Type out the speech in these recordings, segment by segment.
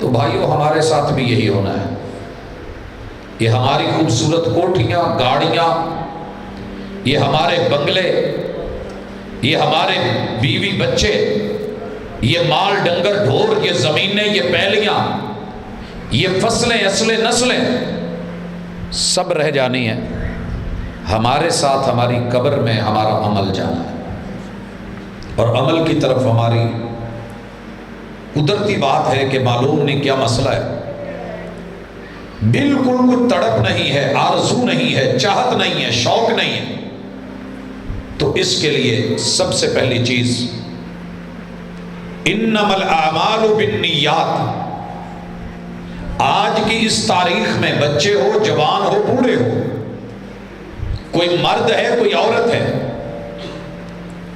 تو بھائیو ہمارے ساتھ بھی یہی ہونا ہے. یہ ہماری خوبصورت کوٹھیاں، گاڑیاں، یہ ہمارے بنگلے، یہ ہمارے بیوی بچے، یہ مال ڈنگر ڈھور، یہ زمینیں، یہ پیلیاں، یہ فصلیں، اصلیں، نسلیں سب رہ جانی ہیں. ہمارے ساتھ ہماری قبر میں ہمارا عمل جانا ہے، اور عمل کی طرف ہماری قدرتی بات ہے کہ معلوم نہیں کیا مسئلہ ہے. بالکل کوئی تڑپ نہیں ہے، آرزو نہیں ہے، چاہت نہیں ہے، شوق نہیں ہے. تو اس کے لیے سب سے پہلی چیز انما الاعمال بالنیات. آج کی اس تاریخ میں بچے ہو، جوان ہو، بوڑھے ہو، کوئی مرد ہے، کوئی عورت ہے،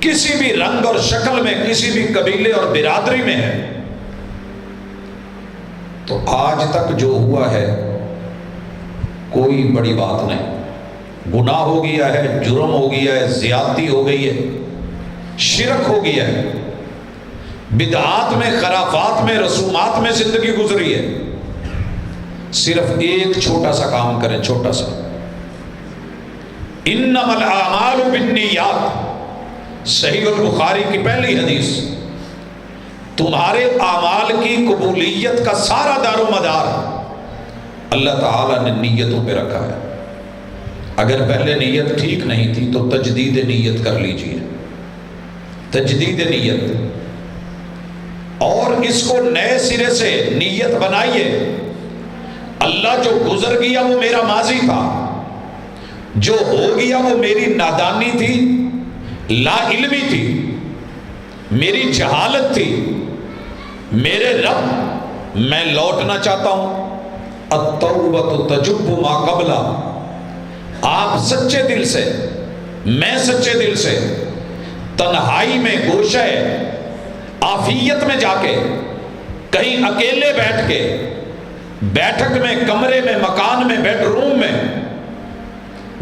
کسی بھی رنگ اور شکل میں، کسی بھی قبیلے اور برادری میں ہے، تو آج تک جو ہوا ہے کوئی بڑی بات نہیں. گناہ ہو گیا ہے، جرم ہو گیا ہے، زیادتی ہو گئی ہے، شرک ہو گیا ہے، بدعات میں، خرافات میں، رسومات میں زندگی گزری ہے. صرف ایک چھوٹا سا کام کریں، چھوٹا سا. انما الاعمال بالنیات، صحیح البخاری کی پہلی حدیث. تمہارے اعمال کی قبولیت کا سارا دار و مدار اللہ تعالیٰ نے نیتوں پہ رکھا ہے. اگر پہلے نیت ٹھیک نہیں تھی تو تجدید نیت کر لیجئے، تجدید نیت، اور اس کو نئے سرے سے نیت بنائیے. اللہ جو گزر گیا وہ میرا ماضی تھا، جو ہو گیا وہ میری نادانی تھی، لا علمی تھی، میری جہالت تھی. میرے رب میں لوٹنا چاہتا ہوں. التوبۃ تجب ما قبلہ. آپ سچے دل سے، میں سچے دل سے تنہائی میں، گوشہ عافیت میں جا کے، کہیں اکیلے بیٹھ کے، بیٹھک میں، کمرے میں، مکان میں، بیڈ روم میں،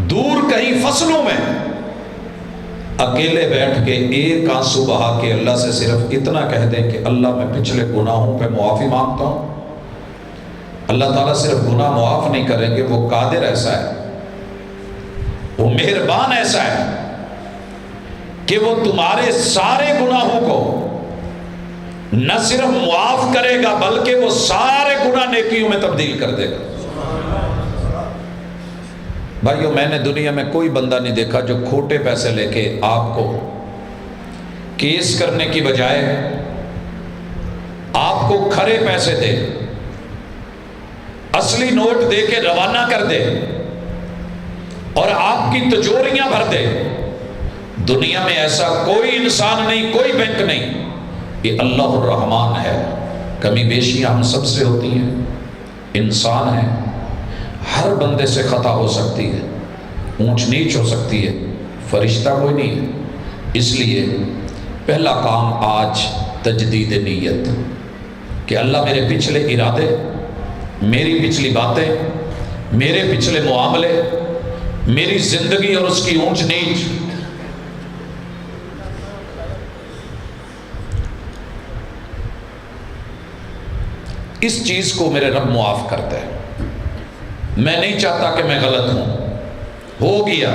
دور کہیں فصلوں میں، اکیلے بیٹھ کے ایک آنسو بہا کے اللہ سے صرف اتنا کہہ دیں کہ اللہ میں پچھلے گناہوں پہ معافی مانگتا ہوں. اللہ تعالیٰ صرف گناہ معاف نہیں کریں گے، وہ قادر ایسا ہے، وہ مہربان ایسا ہے کہ وہ تمہارے سارے گناہوں کو نہ صرف معاف کرے گا بلکہ وہ سارے گناہ نیکیوں میں تبدیل کر دے گا. بھائیو، میں نے دنیا میں کوئی بندہ نہیں دیکھا جو کھوٹے پیسے لے کے آپ کو کیس کرنے کی بجائے آپ کو کھرے پیسے دے، اصلی نوٹ دے کے روانہ کر دے اور آپ کی تجوریاں بھر دے. دنیا میں ایسا کوئی انسان نہیں، کوئی بینک نہیں. یہ اللہ الرحمن ہے. کمی بیشیاں ہم سب سے ہوتی ہیں، انسان ہیں، ہر بندے سے خطا ہو سکتی ہے، اونچ نیچ ہو سکتی ہے، فرشتہ کوئی نہیں ہے. اس لیے پہلا کام آج تجدید نیت، کہ اللہ میرے پچھلے ارادے، میری پچھلی باتیں، میرے پچھلے معاملے، میری زندگی اور اس کی اونچ نیچ، اس چیز کو میرے رب معاف کرتا ہے. میں نہیں چاہتا کہ میں غلط ہوں. ہو گیا.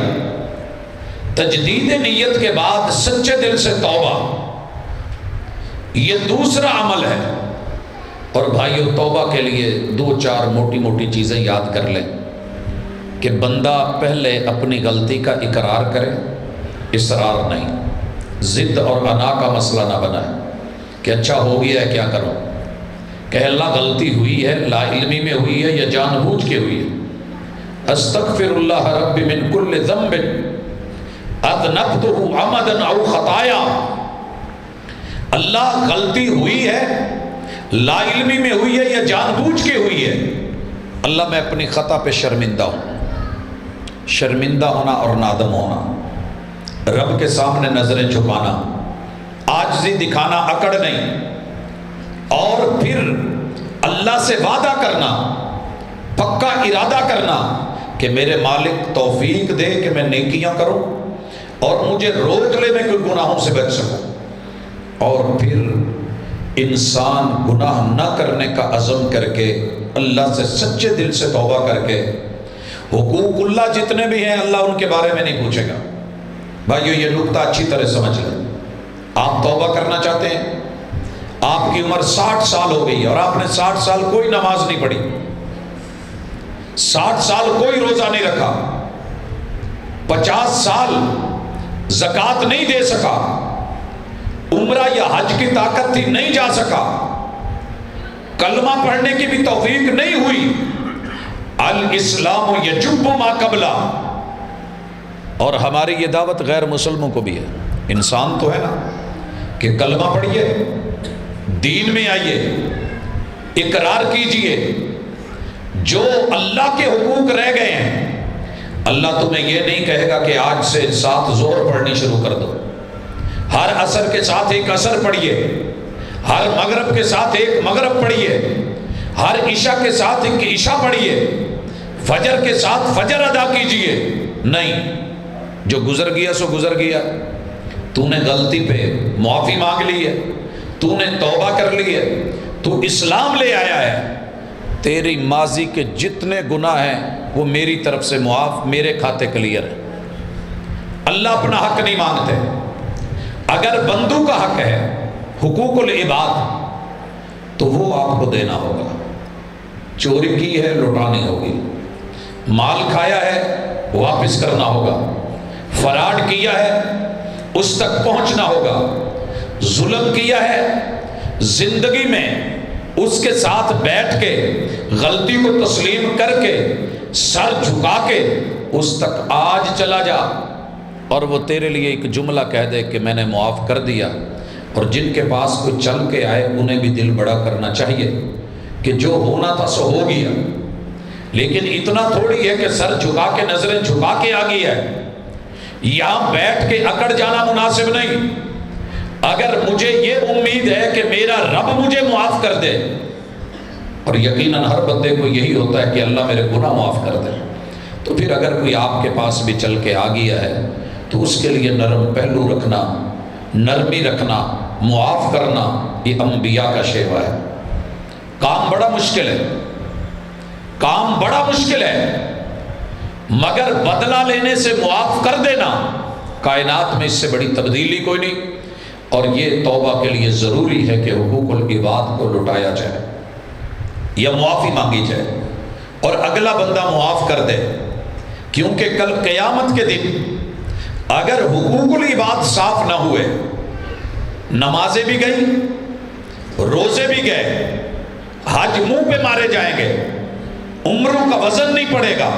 تجدید نیت کے بعد سچے دل سے توبہ، یہ دوسرا عمل ہے. اور بھائیو، توبہ کے لیے دو چار موٹی موٹی چیزیں یاد کر لیں کہ بندہ پہلے اپنی غلطی کا اقرار کرے، اصرار نہیں، ضد اور انا کا مسئلہ نہ بنائے کہ اچھا ہو گیا ہے کیا کروں. کہ اللہ غلطی ہوئی ہے، لا علمی میں ہوئی ہے یا جان بوجھ کے ہوئی ہے. استغفر اللہ رب من کل ذنب اذنبتہ عمدا او خطایا. اللہ غلطی ہوئی ہے، لا علمی میں ہوئی ہے یا جان بوجھ کے ہوئی ہے، اللہ میں اپنی خطا پہ شرمندہ ہوں. شرمندہ ہونا اور نادم ہونا، رب کے سامنے نظریں جھکانا، عاجزی دکھانا، اکڑ نہیں، اور پھر اللہ سے وعدہ کرنا، پکا ارادہ کرنا کہ میرے مالک توفیق دے کہ میں نیکیاں کروں اور مجھے روک لے میں کوئی گناہوں سے بچ سکوں. اور پھر انسان گناہ نہ کرنے کا عزم کر کے اللہ سے سچے دل سے توبہ کر کے، حقوق اللہ جتنے بھی ہیں اللہ ان کے بارے میں نہیں پوچھے گا۔ بھائیو یہ نکتہ اچھی طرح سمجھ لیں۔ آپ توبہ کرنا چاہتے ہیں، آپ کی عمر 60 سال ہو گئی اور آپ نے 60 سال کوئی نماز نہیں پڑھی، 60 سال کوئی روزہ نہیں رکھا، 50 سال زکوٰۃ نہیں دے سکا، عمرہ یا حج کی طاقت تھی نہیں جا سکا، کلمہ پڑھنے کی بھی توفیق نہیں ہوئی۔ الاسلام یجب ما قبلہ، اور ہماری یہ دعوت غیر مسلموں کو بھی ہے۔ انسان تو ہے نا کہ کلمہ پڑھیے، دین میں آئیے، اقرار کیجئے، جو اللہ کے حقوق رہ گئے ہیں اللہ تمہیں یہ نہیں کہے گا کہ آج سے 7 ظہر پڑھنی شروع کر دو، ہر عصر کے ساتھ ایک عصر پڑھیے، ہر مغرب کے ساتھ ایک مغرب پڑھیے، ہر عشاء کے ساتھ ایک عشاء پڑھیے، فجر کے ساتھ فجر ادا کیجئے۔ نہیں، جو گزر گیا سو گزر گیا، تو نے غلطی پہ معافی مانگ لی ہے، تو نے توبہ کر لی ہے، تو اسلام لے آیا ہے، تیری ماضی کے جتنے گناہ ہیں وہ میری طرف سے معاف، میرے کھاتے کلیئر ہے۔ اللہ اپنا حق نہیں مانگتے۔ اگر بندوں کا حق ہے حقوق العباد تو وہ آپ کو دینا ہوگا، چوری کی ہے لوٹانی ہوگی، مال کھایا ہے واپس کرنا ہوگا، فراڈ کیا ہے اس تک پہنچنا ہوگا، ظلم کیا ہے زندگی میں اس کے ساتھ بیٹھ کے غلطی کو تسلیم کر کے سر جھکا کے اس تک آج چلا جا، اور وہ تیرے لیے ایک جملہ کہہ دے کہ میں نے معاف کر دیا۔ اور جن کے پاس کوئی چل کے آئے انہیں بھی دل بڑا کرنا چاہیے کہ جو ہونا تھا سو ہو گیا، لیکن اتنا تھوڑی ہے کہ سر جھکا کے نظریں جھکا کے آ گئی ہے، یہاں بیٹھ کے اکڑ جانا مناسب نہیں۔ اگر مجھے یہ امید ہے کہ میرا رب مجھے معاف کر دے، اور یقیناً ہر بندے کو یہی ہوتا ہے کہ اللہ میرے گناہ معاف کر دے، تو پھر اگر کوئی آپ کے پاس بھی چل کے آ گیا ہے تو اس کے لیے نرم پہلو رکھنا، نرمی رکھنا، معاف کرنا، یہ انبیاء کا شیوا ہے۔ کام بڑا مشکل ہے، کام بڑا مشکل ہے، مگر بدلہ لینے سے معاف کر دینا کائنات میں اس سے بڑی تبدیلی کوئی نہیں۔ اور یہ توبہ کے لیے ضروری ہے کہ حقوق العباد کو لٹایا جائے یا معافی مانگی جائے اور اگلا بندہ معاف کر دے، کیونکہ کل قیامت کے دن اگر حقوق العباد صاف نہ ہوئے، نمازیں بھی گئیں، روزے بھی گئے، حج منہ پہ مارے جائیں گے، عمروں کا وزن نہیں پڑے گا،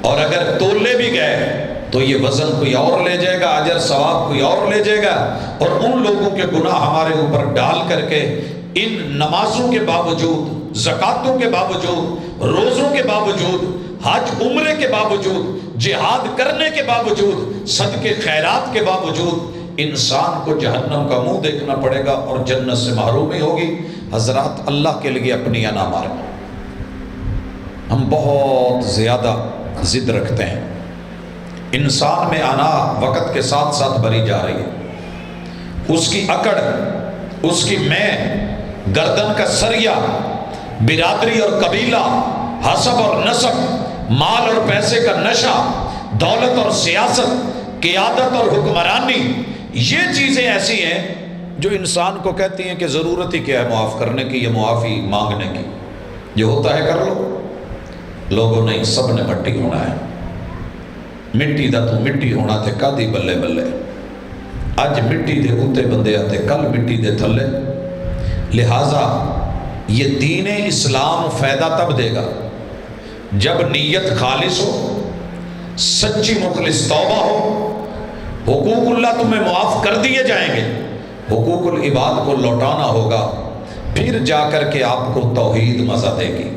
اور اگر تولے بھی گئے تو یہ وزن کوئی اور لے جائے گا، اجر ثواب کوئی اور لے جائے گا، اور ان لوگوں کے گناہ ہمارے اوپر ڈال کر کے ان نمازوں کے باوجود، زکاتوں کے باوجود، روزوں کے باوجود، حج عمرے کے باوجود، جہاد کرنے کے باوجود، صدقے خیرات کے باوجود انسان کو جہنم کا منہ دیکھنا پڑے گا اور جنت سے محرومی ہوگی۔ حضرات اللہ کے لیے اپنی انا ماریں، ہم بہت زیادہ ضد رکھتے ہیں، انسان میں انا وقت کے ساتھ ساتھ بڑھی جا رہی ہے، اس کی اکڑ، اس کی میں، گردن کا سریا، برادری اور قبیلہ، حسب اور نسب، مال اور پیسے کا نشہ، دولت اور سیاست، قیادت اور حکمرانی، یہ چیزیں ایسی ہیں جو انسان کو کہتی ہیں کہ ضرورت ہی کیا ہے معاف کرنے کی یا معافی مانگنے کی، جو ہوتا ہے کر لو۔ لوگوں نہیں، سب نے مٹی ہونا ہے، مٹی دا تو مٹی ہونا تے کدی بلے بلے، اج مٹی دے اوتے بندے آتے کل مٹی دے تھلے۔ لہٰذا یہ دین اسلام فائدہ تب دے گا جب نیت خالص ہو، سچی مخلص توبہ ہو، حقوق اللہ تمہیں معاف کر دیے جائیں گے، حقوق العباد کو لوٹانا ہوگا، پھر جا کر کے آپ کو توحید مزہ دے گی۔